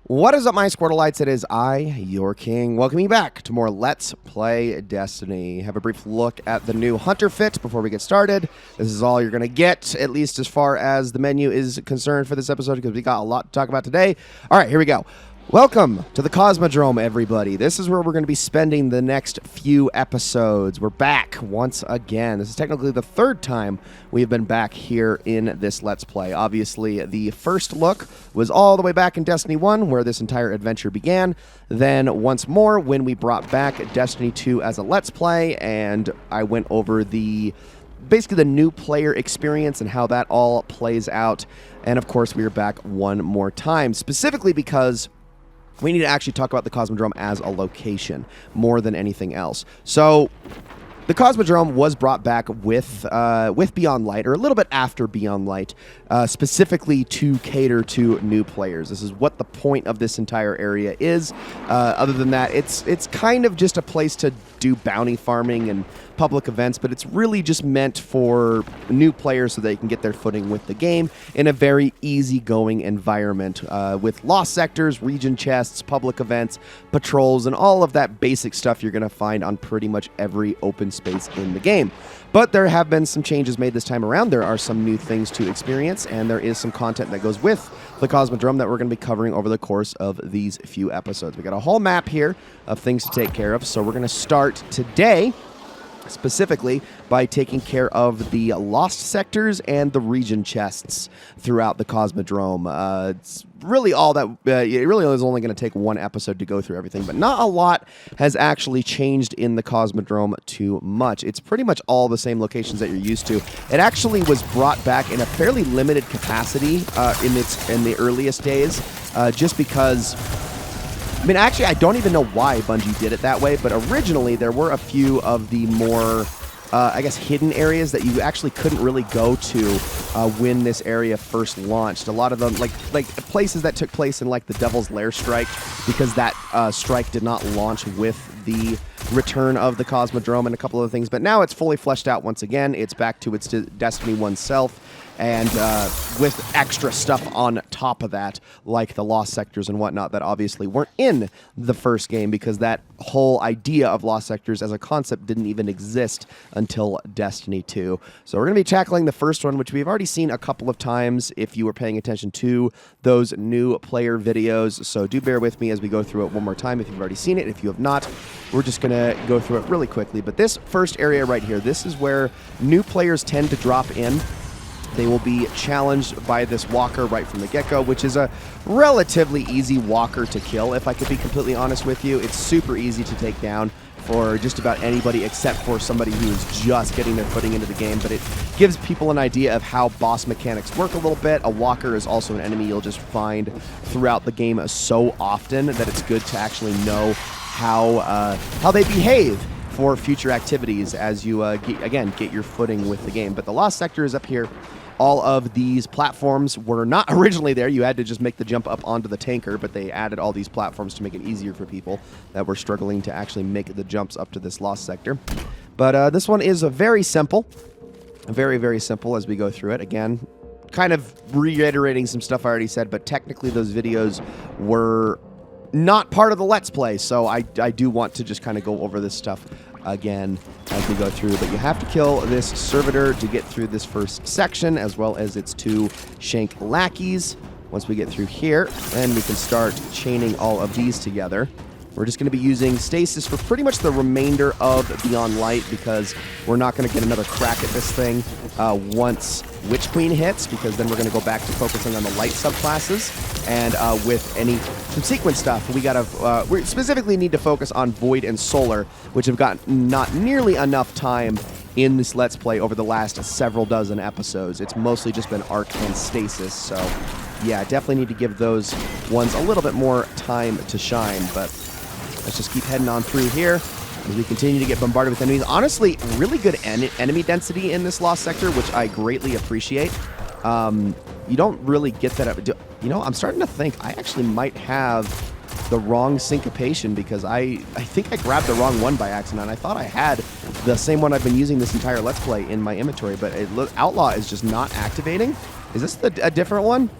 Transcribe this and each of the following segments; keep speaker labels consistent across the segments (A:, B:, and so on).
A: What is up, my Squirtleites? It is I, your king, welcoming you back to more Let's Play Destiny. Have a brief look at the new Hunter Fit before we get started. This is all you're going to get, at least as far as the menu is concerned for this episode, because we got a lot to talk about today. All right, here we go. Welcome to the Cosmodrome, everybody. This is where we're going to be spending the next few episodes. We're back once again. This is technically the third time we've been back here in this Let's Play. Obviously, the first look was all the way back in Destiny 1, where this entire adventure began. Then, once more, when we brought back Destiny 2 as a Let's Play, and I went over basically the new player experience and how that all plays out. And, of course, we are back one more time, specifically because we need to actually talk about the Cosmodrome as a location more than anything else. So the Cosmodrome was brought back with Beyond Light, or a little bit after Beyond Light, specifically to cater to new players. This is what the point of this entire area is. Other than that, it's kind of just a place to do bounty farming and public events, but it's really just meant for new players so they can get their footing with the game in a very easygoing environment with lost sectors, region chests, public events, patrols, and all of that basic stuff you're going to find on pretty much every open space in the game. But there have been some changes made this time around. There are some new things to experience, and there is some content that goes with the Cosmodrome that we're going to be covering over the course of these few episodes. We got a whole map here of things to take care of, so we're going to start today specifically by taking care of the lost sectors and the region chests throughout the Cosmodrome. It's really all that, it really is only going to take one episode to go through everything, but not a lot has actually changed in the Cosmodrome too much. It's pretty much all the same locations that you're used to. It actually was brought back in a fairly limited capacity in the earliest days, just because I mean, actually, I don't even know why Bungie did it that way, but originally there were a few of the more, I guess, hidden areas that you actually couldn't really go to when this area first launched. A lot of them, like places that took place in, like, the Devil's Lair strike, because that strike did not launch with the return of the Cosmodrome and a couple of things. But now it's fully fleshed out once again. It's back to its Destiny 1 self, and with extra stuff on top of that, like the lost sectors and whatnot that obviously weren't in the first game, because that whole idea of lost sectors as a concept didn't even exist until Destiny 2. So we're going to be tackling the first one, which we've already seen a couple of times if you were paying attention to those new player videos. So do bear with me as we go through it one more time if you've already seen it. If you have not, we're just going to go through it really quickly. But this first area right here, this is where new players tend to drop in. They will be challenged by this walker right from the get-go, which is a relatively easy walker to kill, if I could be completely honest with you. It's super easy to take down for just about anybody except for somebody who is just getting their footing into the game, but it gives people an idea of how boss mechanics work a little bit. A walker is also an enemy you'll just find throughout the game so often that it's good to actually know how they behave for future activities as you, get your footing with the game. But the lost sector is up here. All of these platforms were not originally there. You had to just make the jump up onto the tanker, but they added all these platforms to make it easier for people that were struggling to actually make the jumps up to this lost sector. But this one is very simple. Very, very simple as we go through it. Again, kind of reiterating some stuff I already said, but technically those videos were not part of the Let's Play, so I do want to just kind of go over this stuff again as we go through. But you have to kill this servitor to get through this first section, as well as its two Shank lackeys. Once we get through here, then we can start chaining all of these together. We're just going to be using stasis for pretty much the remainder of Beyond Light, because we're not going to get another crack at this thing once Witch Queen hits, because then we're going to go back to focusing on the light subclasses. And with some sequence stuff, we specifically need to focus on Void and Solar, which have got not nearly enough time in this Let's Play over the last several dozen episodes. It's mostly just been Arc and Stasis, so yeah, definitely need to give those ones a little bit more time to shine. But let's just keep heading on through here as we continue to get bombarded with enemies. Honestly, really good enemy density in this lost sector, which I greatly appreciate. You don't really get that. You know, I'm starting to think I actually might have the wrong syncopation, because I think I grabbed the wrong one by accident. I thought I had the same one I've been using this entire Let's Play in my inventory, but Outlaw is just not activating. Is this a different one?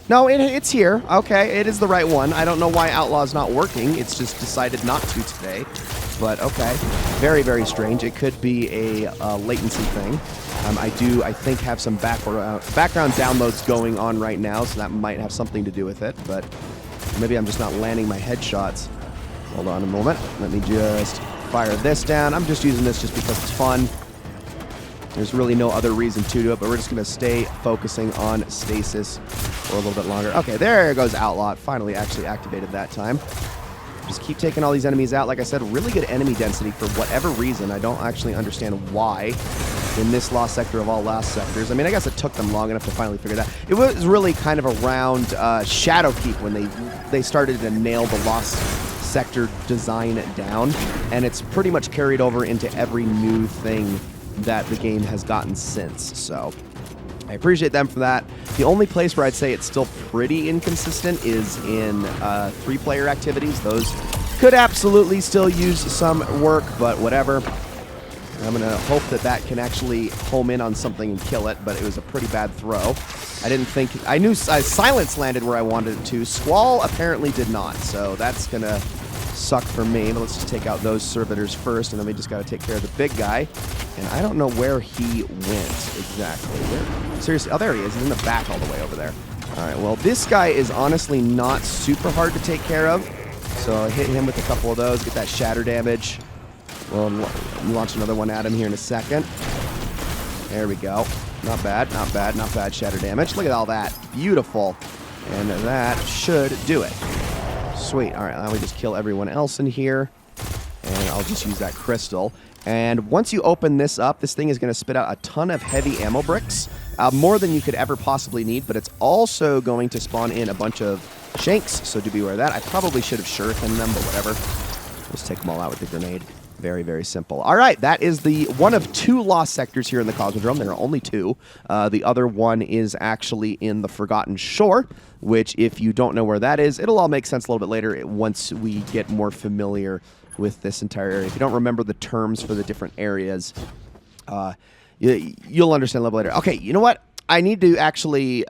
A: No, it's here. Okay, it is the right one. I don't know why Outlaw's not working. It's just decided not to today. But okay, very, very strange. It could be a latency thing. I think, have some background downloads going on right now, so that might have something to do with it. But maybe I'm just not landing my headshots. Hold on a moment. Let me just fire this down. I'm just using this just because it's fun. There's really no other reason to do it, but we're just going to stay focusing on stasis for a little bit longer. Okay, there goes Outlaw. Finally actually activated that time. Just keep taking all these enemies out. Like I said, really good enemy density for whatever reason. I don't actually understand why in this lost sector of all lost sectors. I mean, I guess it took them long enough to finally figure it out. It was really kind of around Shadowkeep when they started to nail the lost sector design down, and it's pretty much carried over into every new thing that the game has gotten since. So I appreciate them for that. The only place where I'd say it's still pretty inconsistent is in 3-player activities. Those could absolutely still use some work, but whatever. I'm going to hope that that can actually home in on something and kill it, but it was a pretty bad throw. I didn't think... I knew Silence landed where I wanted it to. Squall apparently did not, so that's going to suck for me. But let's just take out those servitors first, and then we just got to take care of the big guy. And I don't know where he went exactly. Seriously, oh, there he is. He's in the back all the way over there. All right, well, this guy is honestly not super hard to take care of. So I hit him with a couple of those, get that shatter damage. We'll launch another one at him here in a second. There we go. Not bad, not bad, not bad shatter damage. Look at all that. Beautiful. And that should do it. Sweet. All right, now we just kill everyone else in here. And I'll just use that crystal. And once you open this up, this thing is going to spit out a ton of heavy ammo bricks. More than you could ever possibly need, but it's also going to spawn in a bunch of shanks, so do be aware of that. I probably should have shurikened them, but whatever. Just take them all out with the grenade. Very, very simple. All right, that is the one of 2 lost sectors here in the Cosmodrome. There are only 2. The other one is actually in the Forgotten Shore, which, if you don't know where that is, it'll all make sense a little bit later once we get more familiar with this entire area. If you don't remember the terms for the different areas, you'll understand a little later. Okay, you know what? I need to actually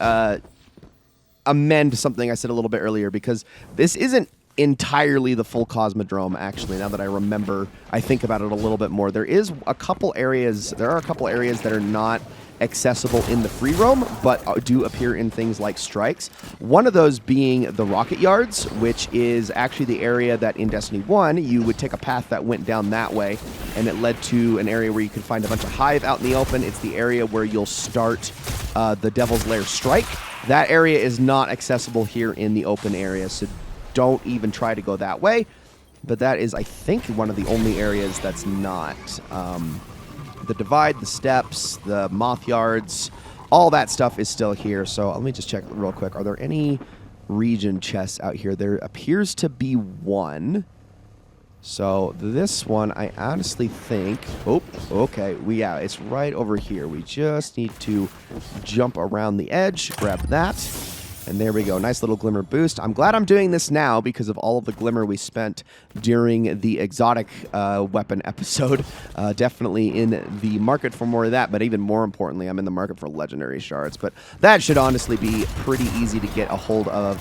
A: amend something I said a little bit earlier, because this isn't entirely the full Cosmodrome, actually. Now that I think about it a little bit more. There are a couple areas that are not accessible in the free roam, but do appear in things like strikes. One of those being the rocket yards, which is actually the area that in Destiny 1, you would take a path that went down that way, and it led to an area where you could find a bunch of hive out in the open. It's the area where you'll start the Devil's Lair strike. That area is not accessible here in the open area, so don't even try to go that way. But that is, I think, one of the only areas that's not. The Divide, the Steps, the Moth Yards, all that stuff is still here. So let me just check real quick. Are there any region chests out here? There appears to be one. So this one, I honestly think... Oh, okay. Yeah, it's right over here. We just need to jump around the edge, grab that. And there we go. Nice little glimmer boost. I'm glad I'm doing this now because of all of the glimmer we spent during the exotic weapon episode. Definitely in the market for more of that, but even more importantly, I'm in the market for legendary shards. But that should honestly be pretty easy to get a hold of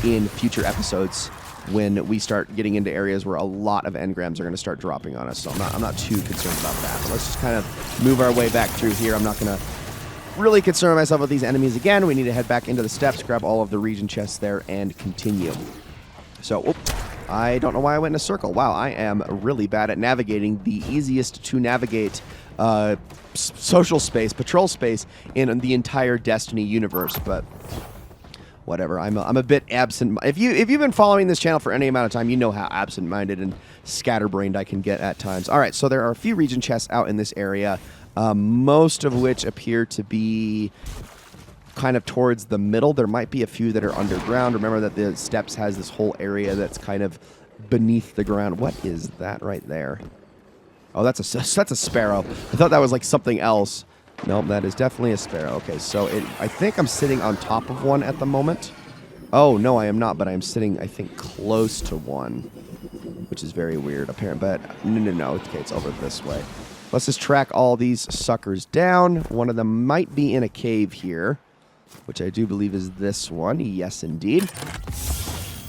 A: in future episodes when we start getting into areas where a lot of engrams are going to start dropping on us. So I'm not too concerned about that. But let's just kind of move our way back through here. I'm not going to really concern myself with these enemies again. We need to head back into the steps, grab all of the region chests there, and continue. So, I don't know why I went in a circle. Wow, I am really bad at navigating the easiest to navigate social space, patrol space in the entire Destiny universe, but whatever. I'm a bit absent. If you've been following this channel for any amount of time, you know how absent-minded and scatterbrained I can get at times. All right, so there are a few region chests out in this area. Most of which appear to be kind of towards the middle. There might be a few that are underground. Remember that the steps has this whole area that's kind of beneath the ground. What is that right there? Oh, that's a sparrow. I thought that was like something else. Nope, that is definitely a sparrow. Okay, so I think I'm sitting on top of one at the moment. Oh, no, I am not, but I'm sitting, I think, close to one, which is very weird, apparently. But no. Okay, it's over this way. Let's just track all these suckers down. One of them might be in a cave here. which I do believe is this one. Yes, indeed.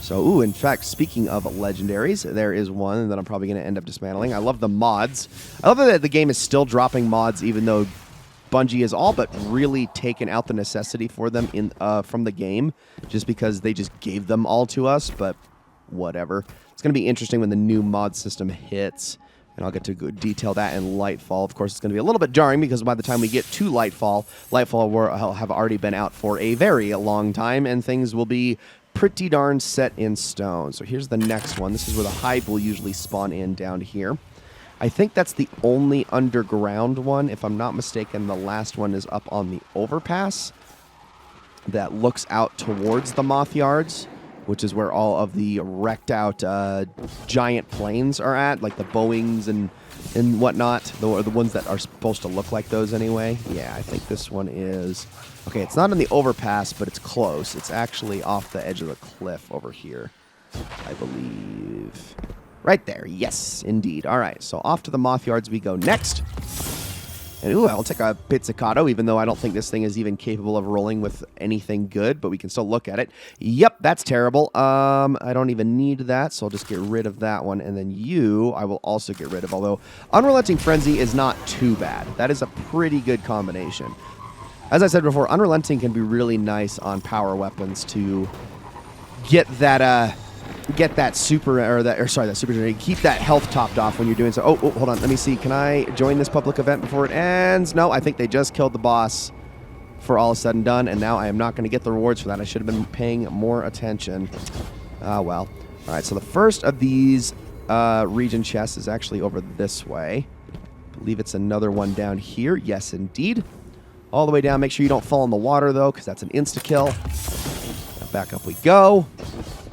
A: So, ooh, in fact, speaking of legendaries, there is one that I'm probably going to end up dismantling. I love the mods. I love that the game is still dropping mods, even though Bungie has all but really taken out the necessity for them from the game, just because they just gave them all to us, but whatever. It's going to be interesting when the new mod system hits, and I'll get to detail that in Lightfall. Of course, it's going to be a little bit jarring, because by the time we get to Lightfall will have already been out for a very long time, and things will be pretty darn set in stone. So here's the next one. This is where the hive will usually spawn in down here. I think that's the only underground one. If I'm not mistaken, the last one is up on the overpass that looks out towards the moth yards, which is where all of the wrecked out giant planes are at, like the Boeings and whatnot, the ones that are supposed to look like those anyway. Yeah, I think this one is... Okay, it's not on the overpass, but it's close. It's actually off the edge of the cliff over here, I believe. Right there. Yes, indeed. All right, so off to the moth yards we go next. And ooh, I'll take a pizzicato, even though I don't think this thing is even capable of rolling with anything good, but we can still look at it. Yep, that's terrible. I don't even need that, so I'll just get rid of that one. And then you, I will also get rid of, although Unrelenting Frenzy is not too bad. That is a pretty good combination. As I said before, Unrelenting can be really nice on power weapons to get that super keep that health topped off when you're doing so. Oh, hold on, let me see. Can I join this public event before it ends? No, I think they just killed the boss for all is said and done, and now I am not going to get the rewards for that. I should have been paying more attention. Well. All right, so the first of these region chests is actually over this way. I believe it's another one down here. Yes, indeed. All the way down. Make sure you don't fall in the water, though, because that's an insta-kill. Now back up we go.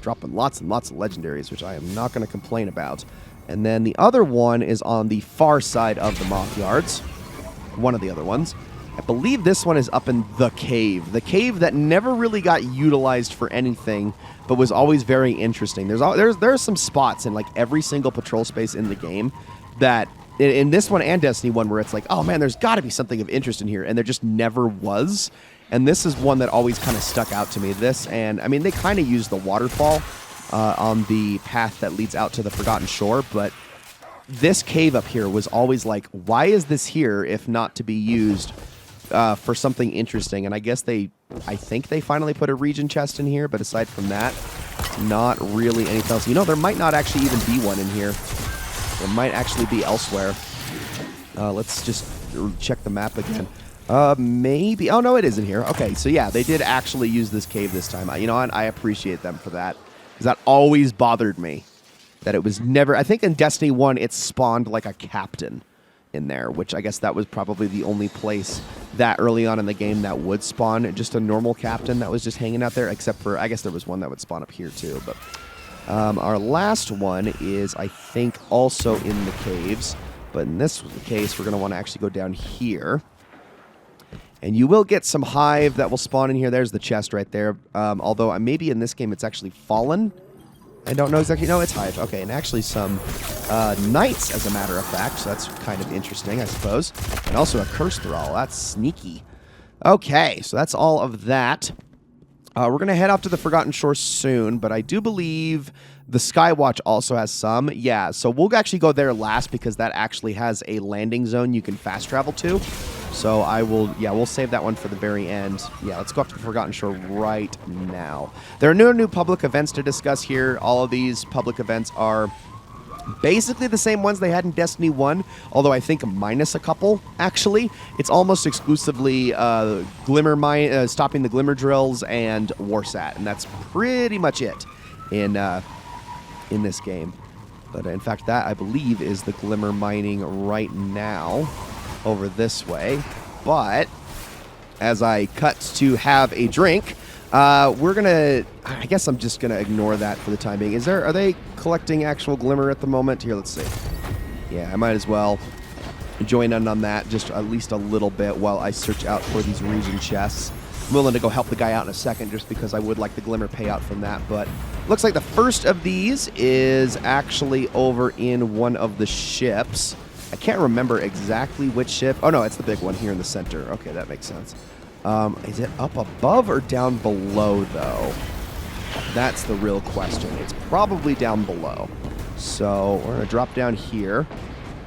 A: Dropping lots and lots of legendaries, which I am not going to complain about. And then the other one is on the far side of the moth yards. One of the other ones. I believe this one is up in the cave. The cave that never really got utilized for anything, but was always very interesting. There's some spots in like every single patrol space in the game that... In this one and Destiny 1, where it's like, oh man, there's got to be something of interest in here, and there just never was. And this is one that always kind of stuck out to me. This, and I mean, they kind of used the waterfall on the path that leads out to the Forgotten Shore, but this cave up here was always like, why is this here if not to be used for something interesting? And I think they finally put a region chest in here, but aside from that, not really anything else. You know, there might not actually even be one in here. It might actually be elsewhere. Let's just check the map again. Maybe. Oh, no, it is in here. Okay, so yeah, they did actually use this cave this time. You know what? I appreciate them for that, because that always bothered me. That it was never... I think in Destiny 1, it spawned like a captain in there, which I guess that was probably the only place that early on in the game that would spawn just a normal captain that was just hanging out there, except for... I guess there was one that would spawn up here, too, but... our last one is, I think, also in the caves. But in this case, we're going to want to actually go down here. And you will get some hive that will spawn in here. There's the chest right there. Although maybe in this game it's actually fallen. I don't know exactly. No, it's hive. Okay, and actually some knights, as a matter of fact. So that's kind of interesting, I suppose. And also a curse thrall. That's sneaky. Okay, so that's all of that. We're going to head off to the Forgotten Shore soon, but I do believe the Skywatch also has some. Yeah, so we'll actually go there last because that actually has a landing zone you can fast travel to. So we'll save that one for the very end. Yeah, let's go off to the Forgotten Shore right now. There are no new public events to discuss here. All of these public events are basically the same ones they had in Destiny 1, although I think minus a couple, actually. It's almost exclusively Glimmer mine, stopping the Glimmer drills and Warsat, and that's pretty much it in this game. But in fact, that, I believe, is the Glimmer mining right now over this way. But as I cut to have a drink, we're gonna... I guess I'm just gonna ignore that for the time being. Are they collecting actual Glimmer at the moment? Here, let's see. Yeah, I might as well join in on that just at least a little bit while I search out for these region chests. I'm willing to go help the guy out in a second just because I would like the Glimmer payout from that, but looks like the first of these is actually over in one of the ships. I can't remember exactly which ship. Oh, no, it's the big one here in the center. Okay, that makes sense. Is it up above or down below, though? That's the real question. It's probably down below. So we're going to drop down here,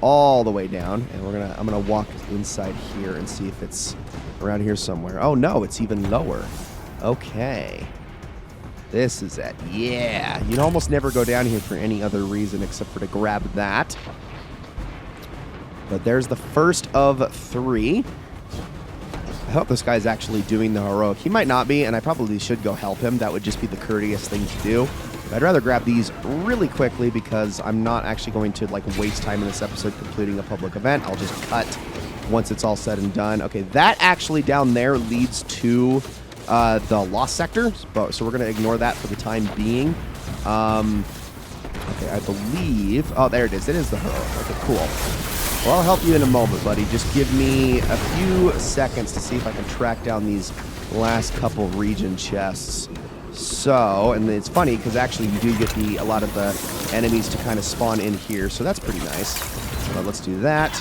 A: all the way down, and I'm gonna walk inside here and see if it's around here somewhere. Oh, no, it's even lower. Okay. This is it. Yeah. You'd almost never go down here for any other reason except for to grab that. But there's the first of 3. I hope this guy's actually doing the heroic. He might not be, and I probably should go help him. That would just be the courteous thing to do. But I'd rather grab these really quickly because I'm not actually going to like waste time in this episode completing a public event. I'll just cut once it's all said and done. Okay, that actually down there leads to the Lost Sector, so we're going to ignore that for the time being. Okay, I believe... Oh, there it is. It is the heroic. Okay, cool. Well, I'll help you in a moment, buddy. Just give me a few seconds to see if I can track down these last couple region chests. So, and it's funny because actually you do get a lot of the enemies to kind of spawn in here, so that's pretty nice. So let's do that.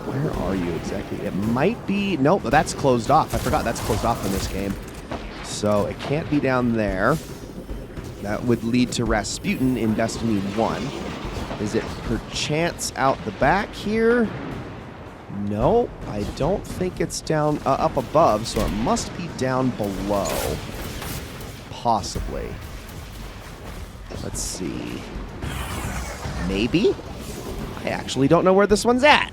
A: Where are you exactly? It might be... Nope, that's closed off. I forgot that's closed off in this game. So it can't be down there. That would lead to Rasputin in Destiny 1. Is it perchance out the back here? No, I don't think it's down up above, so it must be down below. Possibly. Let's see. Maybe? I actually don't know where this one's at.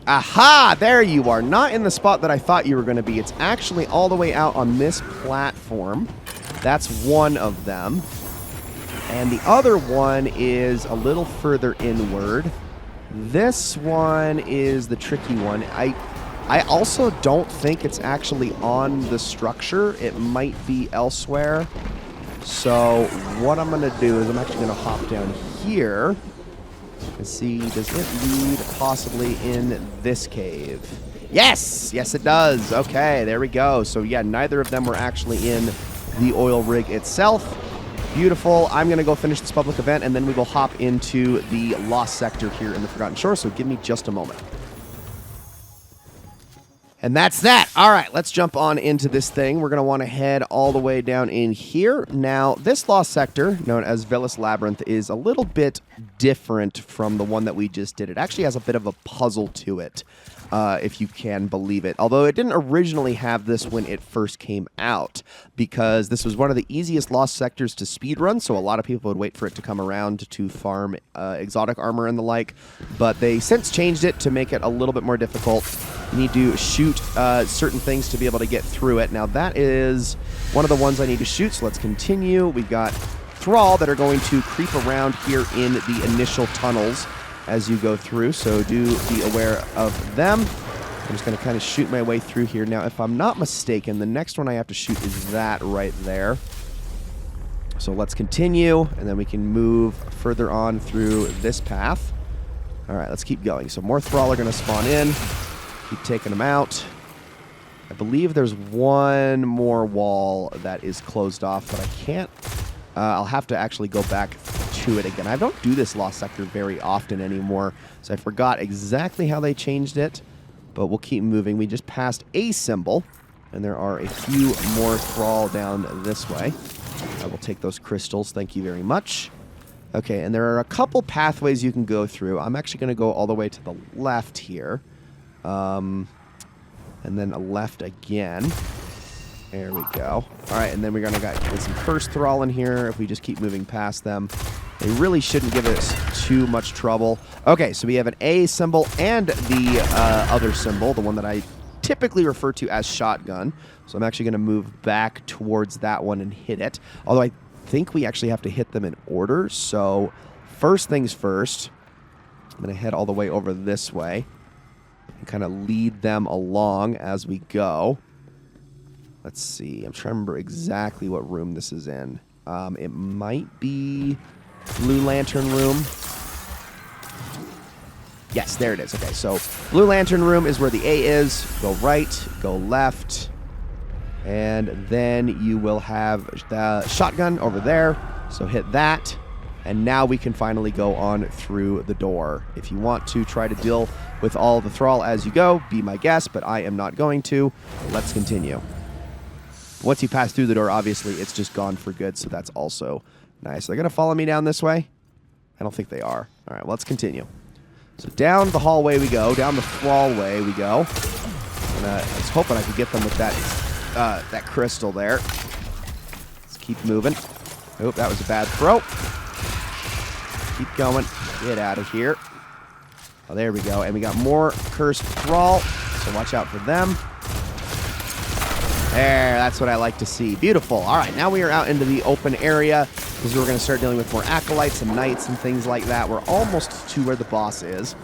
A: Aha! There you are. Not in the spot that I thought you were going to be. It's actually all the way out on this platform. That's one of them. And the other one is a little further inward. This one is the tricky one. I also don't think it's actually on the structure. It might be elsewhere. So what I'm going to do is I'm actually going to hop down here and see, does it lead possibly in this cave? Yes! Yes, it does. Okay, there we go. So yeah, neither of them were actually in the oil rig itself. Beautiful. I'm going to go finish this public event, and then we will hop into the Lost Sector here in the Forgotten Shore, so give me just a moment. And that's that. All right, let's jump on into this thing. We're going to want to head all the way down in here. Now, this Lost Sector, known as Velis Labyrinth, is a little bit different from the one that we just did. It actually has a bit of a puzzle to it, if you can believe it. Although it didn't originally have this when it first came out, because this was one of the easiest Lost Sectors to speedrun, so a lot of people would wait for it to come around to farm exotic armor and the like, but they since changed it to make it a little bit more difficult. You need to shoot certain things to be able to get through it. Now that is one of the ones I need to shoot, so let's continue. We've got Thrall that are going to creep around here in the initial tunnels as you go through, so do be aware of them. I'm just going to kind of shoot my way through here. Now, if I'm not mistaken, the next one I have to shoot is that right there. So let's continue, and then we can move further on through this path. All right, let's keep going. So more Thrall are going to spawn in. Keep taking them out. I believe there's one more wall that is closed off, but I can't... I'll have to actually go back to it again. I don't do this Lost Sector very often anymore, so I forgot exactly how they changed it, but we'll keep moving. We just passed a symbol, and there are a few more Thrall down this way. I will take those crystals. Thank you very much. Okay, and there are a couple pathways you can go through. I'm actually going to go all the way to the left here, and then a left again. There we go. All right, and then we're going to get some first Thrall in here. If we just keep moving past them, they really shouldn't give us too much trouble. Okay, so we have an A symbol and the other symbol, the one that I typically refer to as shotgun. So I'm actually going to move back towards that one and hit it. Although I think we actually have to hit them in order. So first things first, I'm going to head all the way over this way and kind of lead them along as we go. Let's see. I'm trying to remember exactly what room this is in. It might be Blue Lantern Room. Yes, there it is. Okay, so Blue Lantern Room is where the A is. Go right, go left, and then you will have the shotgun over there. So hit that. And now we can finally go on through the door. If you want to try to deal with all the thrall as you go, be my guest, but I am not going to. Let's continue. Once you pass through the door, obviously, it's just gone for good, so that's also nice. They're going to follow me down this way? I don't think they are. All right, let's continue. So down the hallway we go, down the thrall way we go. And, I was hoping I could get them with that crystal there. Let's keep moving. Oh, that was a bad throw. Keep going. Get out of here. Oh, there we go. And we got more cursed thrall, so watch out for them. There, that's what I like to see. Beautiful. All right, now we are out into the open area. This is where we're going to start dealing with more acolytes and knights and things like that. We're almost to where the boss is.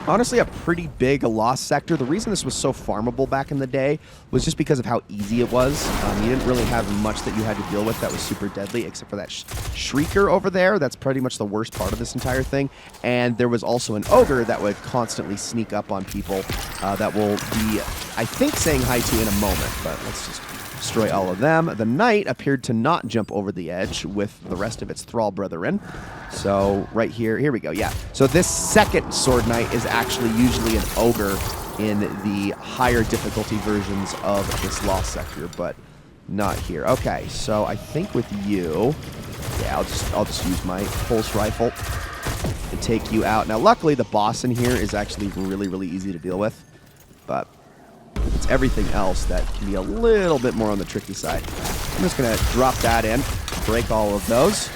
A: Honestly, a pretty big lost sector. The reason this was so farmable back in the day was just because of how easy it was. You didn't really have much that you had to deal with that was super deadly, except for that Shrieker over there. That's pretty much the worst part of this entire thing. And there was also an ogre that would constantly sneak up on people that will be, I think, saying hi to in a moment. But let's just destroy all of them. The knight appeared to not jump over the edge with the rest of its thrall brethren. So right here we go. Yeah. So this second sword knight is actually usually an ogre in the higher difficulty versions of this lost sector, but not here. Okay, so I think with you, yeah, I'll just use my pulse rifle and take you out. Now, luckily, the boss in here is actually really, really easy to deal with, but it's everything else that can be a little bit more on the tricky side. I'm just going to drop that in, break all of those.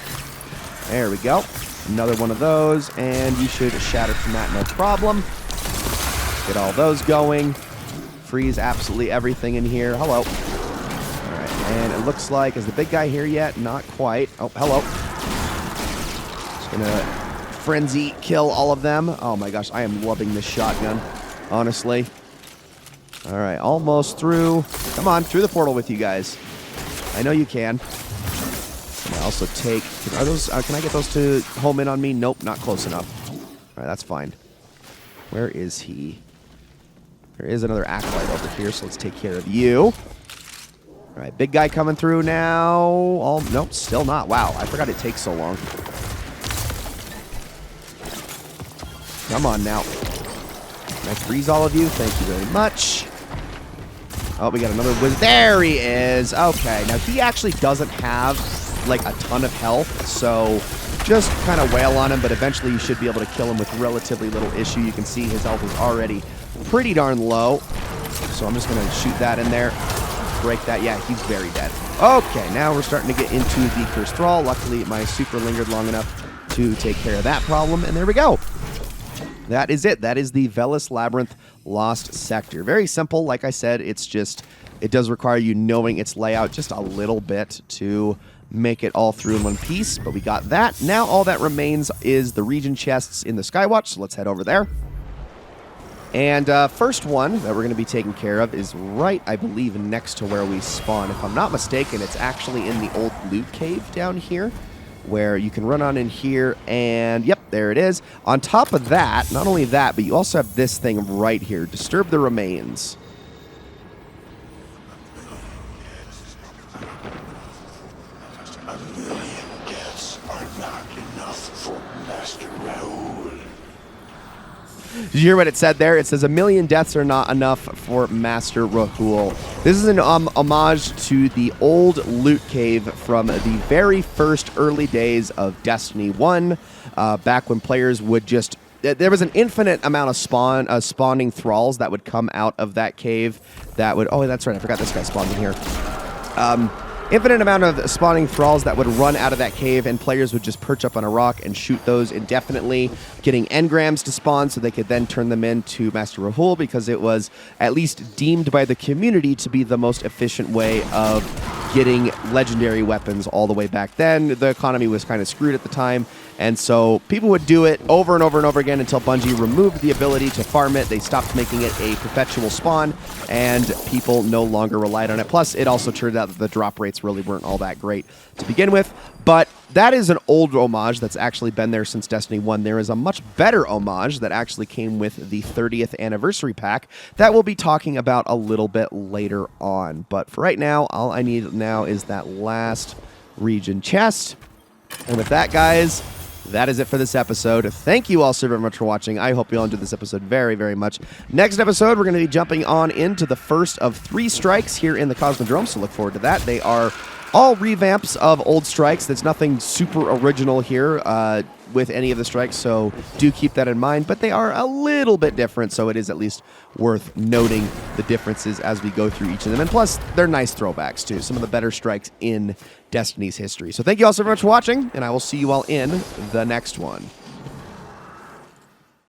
A: There we go. Another one of those, and you should shatter from that, no problem. Get all those going. Freeze absolutely everything in here. Hello. All right, and it looks like, is the big guy here yet? Not quite. Oh, hello. Just going to frenzy kill all of them. Oh my gosh, I am loving this shotgun, honestly. All right, almost through. Come on, through the portal with you guys. I know you can. And I also take. Are those? Can I get those to home in on me? Nope, not close enough. All right, that's fine. Where is he? There is another acolyte over here, so let's take care of you. All right, big guy coming through now. Oh, nope, still not. Wow, I forgot it takes so long. Come on now. Can I freeze all of you? Thank you very much. Oh, we got another wizard. There he is. Okay, now he actually doesn't have like a ton of health, so just kind of wail on him, but eventually you should be able to kill him with relatively little issue. You can see his health is already pretty darn low, so I'm just going to shoot that in there, break that. Yeah, he's very dead. Okay, now we're starting to get into the Cursed Thrall. Luckily, my super lingered long enough to take care of that problem, and there we go. That is it. That is the Veles Labyrinth Lost Sector. Very simple. Like I said, it's just, it does require you knowing its layout just a little bit to make it all through in one piece, but we got that. Now all that remains is the region chests in the Skywatch, so let's head over there. And first one that we're going to be taking care of is right, I believe, next to where we spawn. If I'm not mistaken, it's actually in the old loot cave down here, where you can run on in here, and yep, there it is. On top of that, not only that, but you also have this thing right here, Disturb the Remains. Did you hear what it said there? It says 1,000,000 deaths are not enough for Master Rahul. This is an homage to the old loot cave from the very first early days of Destiny 1, back when players would just... There was an infinite amount of spawning thralls that would come out of that cave that would... Oh, that's right. I forgot this guy spawned in here. Infinite amount of spawning thralls that would run out of that cave, and players would just perch up on a rock and shoot those indefinitely, getting engrams to spawn so they could then turn them into Master Rahul, because it was at least deemed by the community to be the most efficient way of getting legendary weapons all the way back then. The economy was kind of screwed at the time, and so people would do it over and over and over again until Bungie removed the ability to farm it. They stopped making it a perpetual spawn, and people no longer relied on it. Plus, it also turned out that the drop rates really weren't all that great to begin with. But that is an old homage that's actually been there since Destiny 1. There is a much better homage that actually came with the 30th anniversary pack that we'll be talking about a little bit later on. But for right now, all I need now is that last region chest. And with that, guys, that is it for this episode. Thank you all so very much for watching. I hope you all enjoyed this episode very, very much. Next episode, we're going to be jumping on into the first of 3 strikes here in the Cosmodrome, so look forward to that. They are all revamps of old strikes. There's nothing super original here with any of the strikes, so do keep that in mind. But they are a little bit different, so it is at least worth noting the differences as we go through each of them. And plus, they're nice throwbacks, too. Some of the better strikes in Destiny's history. So thank you all so very much for watching, and I will see you all in the next one.